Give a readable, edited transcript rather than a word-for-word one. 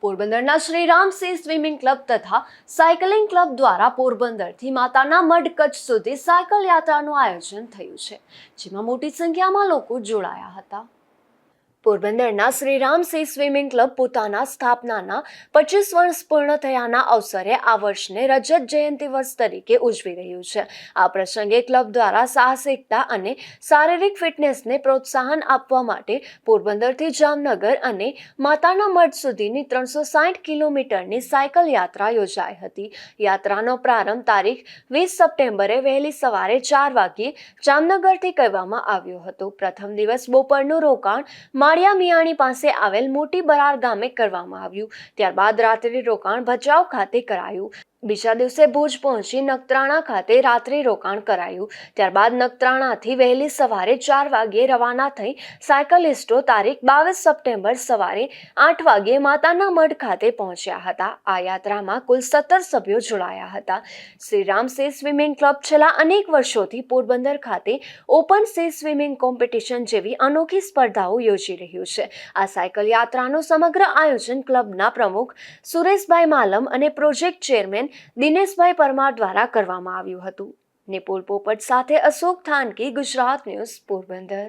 પોરબંદરના Shriram C swimming club તથા cycling club દ્વારા પોરબંદરથી માતાના મઢ કચ્છ સુધી સાયકલ યાત્રાનું આયોજન થયું છે, જેમાં મોટી સંખ્યામાં લોકો જોડાયા હતા। પોરબંદરના શ્રીરામ સી સ્વિમિંગ ક્લબ પોતાના સ્થાપનાના 25 વર્ષ પૂર્ણ થયાના અવસરે આ વર્ષને રજત જયંતિ વર્ષ તરીકે ઉજવી રહ્યું છે। આ પ્રસંગે ક્લબ દ્વારા સાહસિકતા અને શારીરિક ફિટનેસને પ્રોત્સાહન આપવા માટે પોરબંદરથી જામનગર અને માતાના મઢ સુધીની 360 કિલોમીટરની સાયકલ યાત્રા યોજાઈ હતી। યાત્રાનો પ્રારંભ તારીખ 20 સપ્ટેમ્બરે વહેલી સવારે 4 વાગ્યે જામનગરથી કરવામાં આવ્યો હતો। પ્રથમ દિવસ બપોરનું રોકાણ માળિયા મિયાણી પાસે આવેલ મોટી બરાર ગામે કરવામાં આવ્યું। ત્યારબાદ રાત્રિ રોકાણ ભચાઉ ખાતે કરાયું। બીજા દિવસે ભુજ પહોંચી નખત્રાણા ખાતે રાત્રિ રોકાણ કરાયું। ત્યારબાદ નખત્રાણાથી વહેલી સવારે 4 વાગ્યે રવાના થઈ સાયકલિસ્ટો તારીખ 22 સપ્ટેમ્બર સવારે 8 વાગ્યે માતાના મઢ ખાતે પહોંચ્યા હતા। આ યાત્રામાં કુલ 17 સભ્યો જોડાયા હતા। શ્રીરામ સી સ્વિમિંગ ક્લબ છેલ્લા અનેક વર્ષોથી પોરબંદર ખાતે ઓપન સી સ્વિમિંગ કોમ્પિટિશન જેવી અનોખી સ્પર્ધાઓ યોજી રહ્યું છે। આ સાયકલ યાત્રાનું સમગ્ર આયોજન ક્લબના પ્રમુખ સુરેશભાઈ માલમ અને પ્રોજેક્ટ ચેરમેન દિનેશભાઈ પરમાર દ્વારા કરવામાં આવ્યું હતું। નિપુલ પોપટ સાથે અશોક થાનકી, ગુજરાત ન્યૂઝ, પોરબંદર।